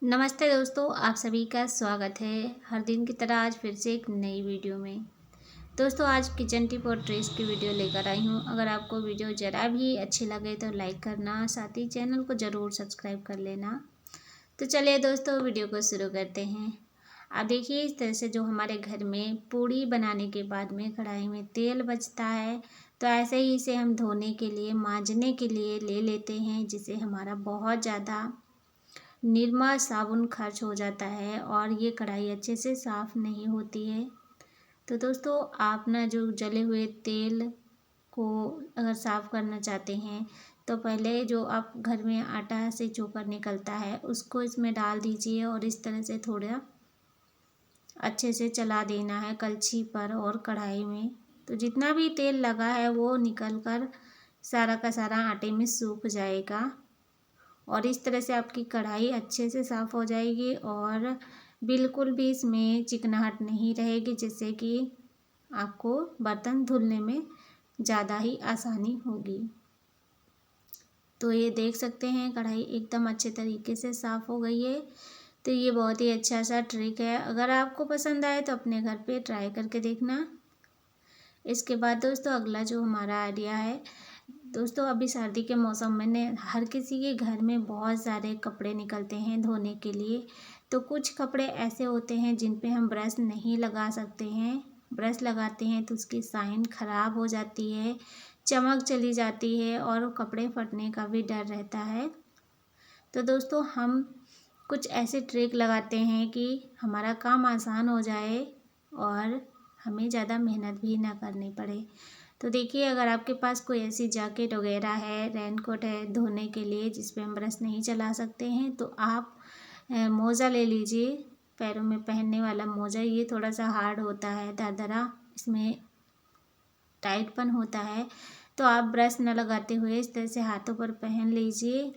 नमस्ते दोस्तों, आप सभी का स्वागत है हर दिन की तरह आज फिर से एक नई वीडियो में। दोस्तों आज किचन टिप और ट्रेस की वीडियो लेकर आई हूँ। अगर आपको वीडियो ज़रा भी अच्छी लगे तो लाइक करना, साथ ही चैनल को ज़रूर सब्सक्राइब कर लेना। तो चलिए दोस्तों वीडियो को शुरू करते हैं। आप देखिए इस तरह से जो हमारे घर में पूड़ी बनाने के बाद में कढ़ाई में तेल बचता है, तो ऐसे ही इसे हम धोने के लिए, मांजने के लिए ले लेते हैं, जिससे हमारा बहुत ज़्यादा निरमा साबुन खर्च हो जाता है और ये कढ़ाई अच्छे से साफ़ नहीं होती है। तो दोस्तों आप ना जो जले हुए तेल को अगर साफ़ करना चाहते हैं तो पहले जो आप घर में आटा से चोकर निकलता है उसको इसमें डाल दीजिए और इस तरह से थोड़ा अच्छे से चला देना है कलछी पर और कढ़ाई में। तो जितना भी तेल लगा है वो निकल कर सारा का सारा आटे में सूख जाएगा और इस तरह से आपकी कढ़ाई अच्छे से साफ़ हो जाएगी और बिल्कुल भी इसमें चिकनाहट नहीं रहेगी, जिससे कि आपको बर्तन धुलने में ज़्यादा ही आसानी होगी। तो ये देख सकते हैं कढ़ाई एकदम अच्छे तरीके से साफ़ हो गई है। तो ये बहुत ही अच्छा सा ट्रिक है, अगर आपको पसंद आए तो अपने घर पे ट्राई करके देखना। इसके बाद दोस्तों अगला जो हमारा आइडिया है, दोस्तों अभी सर्दी के मौसम में ने हर किसी के घर में बहुत सारे कपड़े निकलते हैं धोने के लिए। तो कुछ कपड़े ऐसे होते हैं जिन पे हम ब्रश नहीं लगा सकते हैं, ब्रश लगाते हैं तो उसकी शाइन ख़राब हो जाती है, चमक चली जाती है और कपड़े फटने का भी डर रहता है। तो दोस्तों हम कुछ ऐसे ट्रिक लगाते हैं कि हमारा काम आसान हो जाए और हमें ज़्यादा मेहनत भी ना करनी पड़े। तो देखिए अगर आपके पास कोई ऐसी जैकेट वगैरह है, रेनकोट है धोने के लिए जिस पे हम ब्रश नहीं चला सकते हैं, तो आप मोज़ा ले लीजिए, पैरों में पहनने वाला मोज़ा। ये थोड़ा सा हार्ड होता है, दरदरा, इसमें टाइटपन होता है। तो आप ब्रश न लगाते हुए इस तरह से हाथों पर पहन लीजिए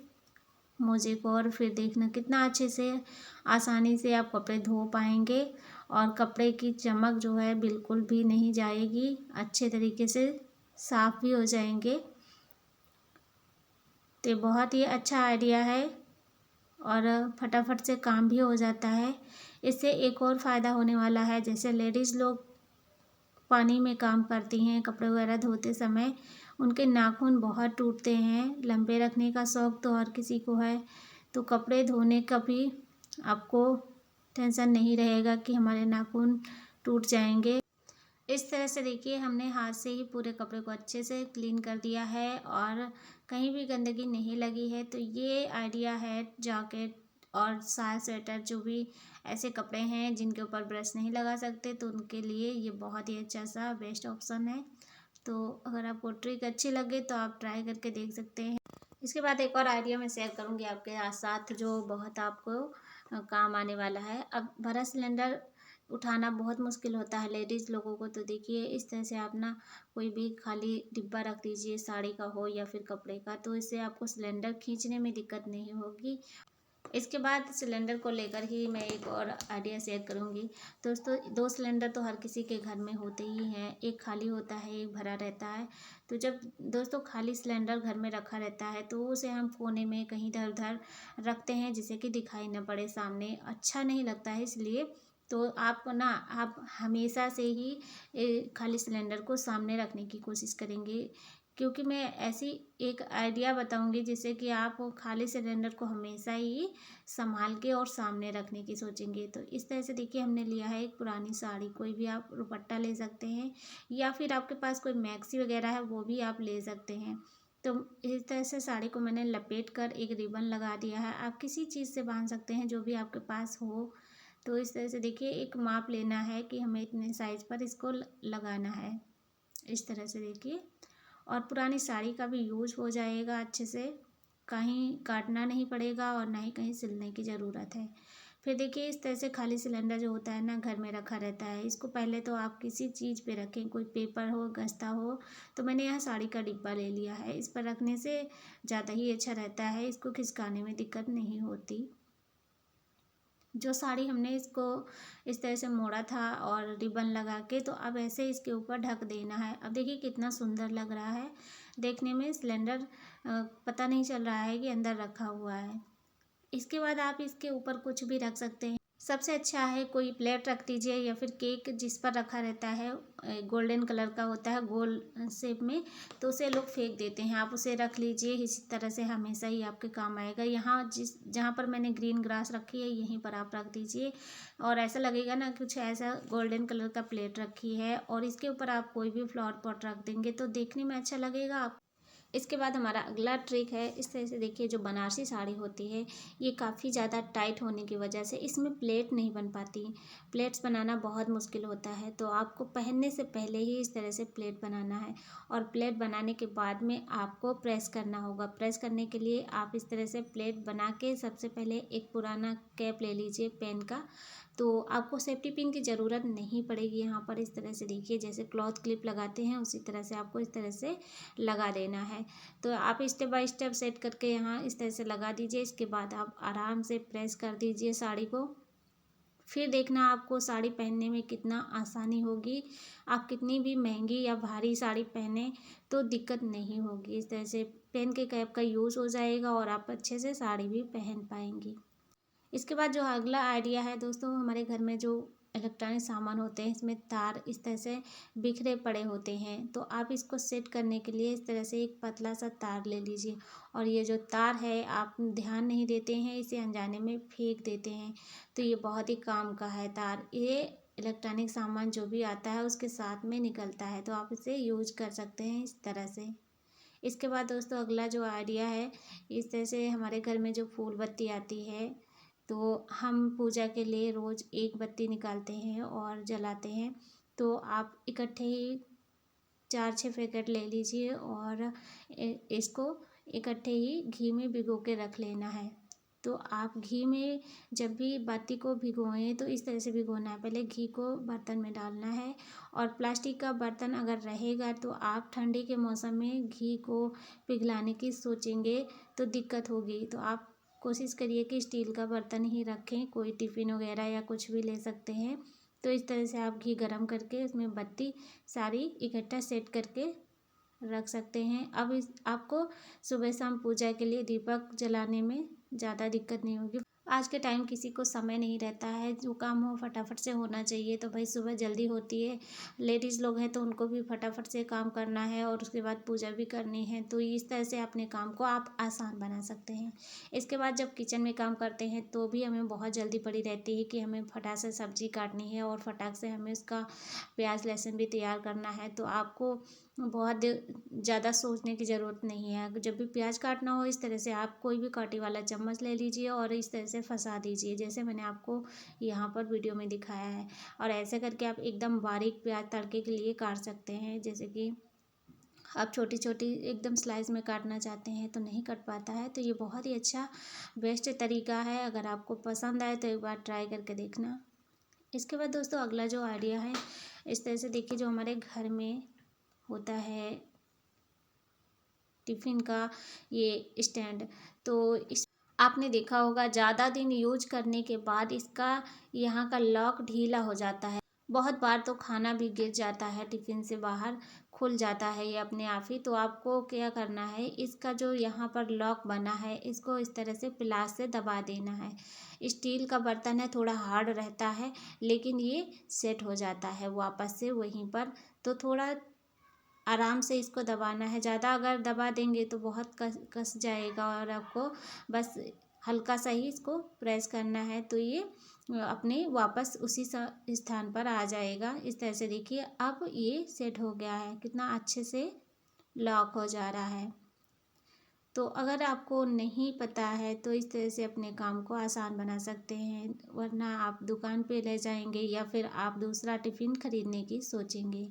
मोजे को और फिर देखना कितना अच्छे से आसानी से आप कपड़े धो पाएंगे और कपड़े की चमक जो है बिल्कुल भी नहीं जाएगी, अच्छे तरीके से साफ़ भी हो जाएंगे। तो बहुत ही अच्छा आइडिया है और फटाफट से काम भी हो जाता है। इससे एक और फ़ायदा होने वाला है, जैसे लेडीज़ लोग पानी में काम करती हैं कपड़े वगैरह धोते समय, उनके नाखून बहुत टूटते हैं। लंबे रखने का शौक़ तो हर किसी को है, तो कपड़े धोने का भी आपको टेंशन नहीं रहेगा कि हमारे नाखून टूट जाएंगे। इस तरह से देखिए हमने हाथ से ही पूरे कपड़े को अच्छे से क्लीन कर दिया है और कहीं भी गंदगी नहीं लगी है। तो ये आइडिया है जैकेट और साल स्वेटर, जो भी ऐसे कपड़े हैं जिनके ऊपर ब्रश नहीं लगा सकते, तो उनके लिए ये बहुत ही अच्छा सा बेस्ट ऑप्शन है। तो अगर आपको ट्रिक अच्छी लगे तो आप ट्राई करके देख सकते हैं। इसके बाद एक और आइडिया मैं शेयर करूंगी आपके साथ जो बहुत आपको काम आने वाला है। अब भरा सिलेंडर उठाना बहुत मुश्किल होता है लेडीज़ लोगों को, तो देखिए इस तरह से आप ना कोई भी खाली डिब्बा रख दीजिए, साड़ी का हो या फिर कपड़े का, तो इससे आपको सिलेंडर खींचने में दिक्कत नहीं होगी। इसके बाद सिलेंडर को लेकर ही मैं एक और आइडिया शेयर करूंगी। दोस्तों 2 सिलेंडर तो हर किसी के घर में होते ही हैं, एक खाली होता है एक भरा रहता है। तो जब दोस्तों खाली सिलेंडर घर में रखा रहता है तो उसे हम कोने में कहीं इधर उधर रखते हैं जिससे कि दिखाई न पड़े सामने, अच्छा नहीं लगता है। इसलिए तो आप ना आप हमेशा से ही खाली सिलेंडर को सामने रखने की कोशिश करेंगे, क्योंकि मैं ऐसी एक आइडिया बताऊंगी जिससे कि आप खाली सिलेंडर को हमेशा ही संभाल के और सामने रखने की सोचेंगे। तो इस तरह से देखिए हमने लिया है एक पुरानी साड़ी, कोई भी आप दुपट्टा ले सकते हैं या फिर आपके पास कोई मैक्सी वगैरह है वो भी आप ले सकते हैं। तो इस तरह से साड़ी को मैंने लपेट कर एक रिबन लगा दिया है, आप किसी चीज़ से बांध सकते हैं जो भी आपके पास हो। तो इस तरह से देखिए एक माप लेना है कि हमें इतने साइज़ पर इसको लगाना है, इस तरह से देखिए। और पुरानी साड़ी का भी यूज हो जाएगा अच्छे से, कहीं काटना नहीं पड़ेगा और ना ही कहीं सिलने की ज़रूरत है। फिर देखिए इस तरह से खाली सिलेंडर जो होता है ना घर में रखा रहता है, इसको पहले तो आप किसी चीज़ पे रखें, कोई पेपर हो, गस्ता हो। तो मैंने यहाँ साड़ी का डिब्बा ले लिया है, इस पर रखने से ज़्यादा ही अच्छा रहता है, इसको खिसकाने में दिक्कत नहीं होती। जो साड़ी हमने इसको इस तरह से मोड़ा था और रिबन लगा के, तो अब ऐसे इसके ऊपर ढक देना है। अब देखिए कितना सुंदर लग रहा है देखने में, सिलेंडर पता नहीं चल रहा है कि अंदर रखा हुआ है। इसके बाद आप इसके ऊपर कुछ भी रख सकते हैं। सबसे अच्छा है कोई प्लेट रख दीजिए या फिर केक जिस पर रखा रहता है गोल्डन कलर का होता है गोल शेप में, तो उसे लोग फेंक देते हैं। आप उसे रख लीजिए, इसी तरह से हमेशा ही आपके काम आएगा। यहाँ जहाँ पर मैंने ग्रीन ग्रास रखी है यहीं पर आप रख दीजिए और ऐसा लगेगा ना कुछ ऐसा गोल्डन कलर का प्लेट रखी है, और इसके ऊपर आप कोई भी फ्लावर पॉट रख देंगे तो देखने में अच्छा लगेगा। इसके बाद हमारा अगला ट्रिक है, इस तरह से देखिए जो बनारसी साड़ी होती है ये काफ़ी ज़्यादा टाइट होने की वजह से इसमें प्लेट नहीं बन पाती। प्लेट्स बनाना बहुत मुश्किल होता है, तो आपको पहनने से पहले ही इस तरह से प्लेट बनाना है और प्लेट बनाने के बाद में आपको प्रेस करना होगा। प्रेस करने के लिए आप इस तरह से प्लेट बना के सबसे पहले एक पुराना कैप ले लीजिए पेन का, तो आपको सेफ्टी पिन की ज़रूरत नहीं पड़ेगी। यहाँ पर इस तरह से देखिए जैसे क्लॉथ क्लिप लगाते हैं उसी तरह से आपको इस तरह से लगा देना है। तो आप स्टेप बाय स्टेप सेट करके यहाँ इस तरह से लगा दीजिए। इसके बाद आप आराम से प्रेस कर दीजिए साड़ी को। फिर देखना आपको साड़ी पहनने में कितना आसानी होगी। आप कितनी भी महंगी या भारी साड़ी पहने तो दिक्कत नहीं होगी। इस तरह से पेन के कैप का यूज़ हो जाएगा और आप अच्छे से साड़ी भी पहन पाएंगी। इसके बाद जो अगला आइडिया है दोस्तों, हमारे घर में जो इलेक्ट्रॉनिक सामान होते हैं इसमें तार इस तरह से बिखरे पड़े होते हैं, तो आप इसको सेट करने के लिए इस तरह से एक पतला सा तार ले लीजिए और ये जो तार है आप ध्यान नहीं देते हैं, इसे अनजाने में फेंक देते हैं, तो ये बहुत ही काम का है तार। ये इलेक्ट्रॉनिक सामान जो भी आता है उसके साथ में निकलता है, तो आप इसे यूज कर सकते हैं इस तरह से। इसके बाद दोस्तों अगला जो आइडिया है, इस तरह से हमारे घर में जो फूल बत्ती आती है तो हम पूजा के लिए रोज़ एक बत्ती निकालते हैं और जलाते हैं, तो आप इकट्ठे ही 4-6 पैकेट ले लीजिए और इसको इकट्ठे ही घी में भिगो के रख लेना है। तो आप घी में जब भी बत्ती को भिगोएं तो इस तरह से भिगोना है, पहले घी को बर्तन में डालना है और प्लास्टिक का बर्तन अगर रहेगा तो आप ठंडी के मौसम में घी को पिघलाने की सोचेंगे तो दिक्कत होगी। तो आप कोशिश करिए कि स्टील का बर्तन ही रखें, कोई टिफ़िन वगैरह या कुछ भी ले सकते हैं। तो इस तरह से आप घी गरम करके उसमें बत्ती सारी इकट्ठा सेट करके रख सकते हैं। अब इस आपको सुबह शाम पूजा के लिए दीपक जलाने में ज़्यादा दिक्कत नहीं होगी। आज के टाइम किसी को समय नहीं रहता है, जो काम हो फटाफट से होना चाहिए, तो भाई सुबह जल्दी होती है। लेडीज़ लोग हैं तो उनको भी फटाफट से काम करना है और उसके बाद पूजा भी करनी है, तो इस तरह से अपने काम को आप आसान बना सकते हैं। इसके बाद जब किचन में काम करते हैं तो भी हमें बहुत जल्दी पड़ी रहती है कि हमें फटाक से सब्ज़ी काटनी है और फटाक से हमें उसका प्याज लहसुन भी तैयार करना है, तो आपको बहुत ज़्यादा सोचने की ज़रूरत नहीं है। जब भी प्याज काटना हो इस तरह से आप कोई भी कांटे वाला चम्मच ले लीजिए और इस तरह से फंसा दीजिए, जैसे मैंने आपको यहाँ पर वीडियो में दिखाया है। और ऐसे करके आप एकदम बारीक प्याज तड़के के लिए काट सकते हैं। जैसे कि आप छोटी छोटी एकदम स्लाइस में काटना चाहते हैं तो नहीं कट पाता है, तो ये बहुत ही अच्छा बेस्ट तरीका है। अगर आपको पसंद आए तो एक बार ट्राई करके देखना। इसके बाद दोस्तों अगला जो आइडिया है, इस तरह से देखिए जो हमारे घर में होता है टिफ़िन का ये स्टैंड, तो इस आपने देखा होगा ज़्यादा दिन यूज करने के बाद इसका यहाँ का लॉक ढीला हो जाता है। बहुत बार तो खाना भी गिर जाता है, टिफ़िन से बाहर खुल जाता है ये अपने आप ही। तो आपको क्या करना है, इसका जो यहाँ पर लॉक बना है इसको इस तरह से प्लास से दबा देना है। स्टील का बर्तन है, थोड़ा हार्ड रहता है, लेकिन ये सेट हो जाता है वापस से वहीं पर। तो थोड़ा आराम से इसको दबाना है, ज़्यादा अगर दबा देंगे तो बहुत कस जाएगा और आपको बस हल्का सा ही इसको प्रेस करना है, तो ये अपने वापस उसी स्थान पर आ जाएगा। इस तरह से देखिए अब ये सेट हो गया है, कितना अच्छे से लॉक हो जा रहा है। तो अगर आपको नहीं पता है तो इस तरह से अपने काम को आसान बना सकते हैं, वरना आप दुकान पे ले जाएंगे या फिर आप दूसरा टिफ़िन खरीदने की सोचेंगे।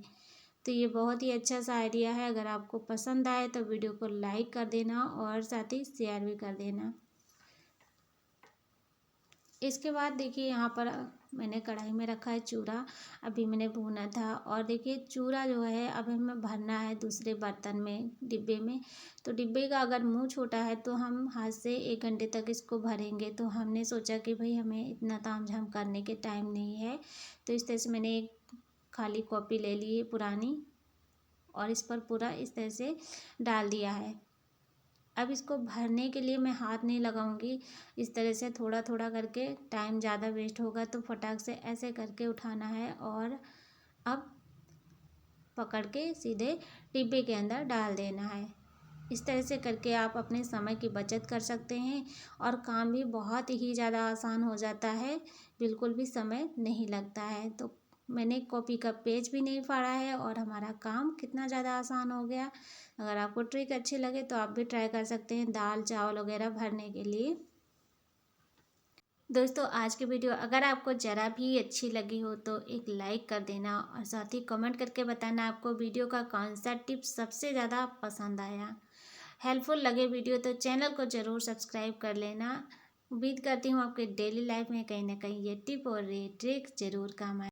तो ये बहुत ही अच्छा सा आइडिया है। अगर आपको पसंद आए तो वीडियो को लाइक कर देना और साथ ही शेयर भी कर देना। इसके बाद देखिए यहाँ पर मैंने कढ़ाई में रखा है चूरा, अभी मैंने भूना था, और देखिए चूरा जो है अब हमें भरना है दूसरे बर्तन में, डिब्बे में। तो डिब्बे का अगर मुंह छोटा है तो हम हाथ से 1 घंटे तक इसको भरेंगे, तो हमने सोचा कि भाई हमें इतना तामझाम करने के टाइम नहीं है, तो इस तरह से मैंने एक खाली कॉपी ले ली है पुरानी और इस पर पूरा इस तरह से डाल दिया है। अब इसको भरने के लिए मैं हाथ नहीं लगाऊंगी, इस तरह से थोड़ा थोड़ा करके, टाइम ज़्यादा वेस्ट होगा तो फटाक से ऐसे करके उठाना है और अब पकड़ के सीधे डिब्बे के अंदर डाल देना है। इस तरह से करके आप अपने समय की बचत कर सकते हैं और काम भी बहुत ही ज़्यादा आसान हो जाता है, बिल्कुल भी समय नहीं लगता है। तो मैंने कॉपी का पेज भी नहीं फाड़ा है और हमारा काम कितना ज़्यादा आसान हो गया। अगर आपको ट्रिक अच्छी लगे तो आप भी ट्राई कर सकते हैं दाल चावल वगैरह भरने के लिए। दोस्तों आज की वीडियो अगर आपको ज़रा भी अच्छी लगी हो तो एक लाइक कर देना और साथ ही कमेंट करके बताना आपको वीडियो का कौन सा टिप्स सबसे ज़्यादा पसंद आया। हेल्पफुल लगे वीडियो तो चैनल को ज़रूर सब्सक्राइब कर लेना। उम्मीद करती हूँ आपके डेली लाइफ में कहीं ना कहीं ये टिप और ये ट्रिक ज़रूर काम आए।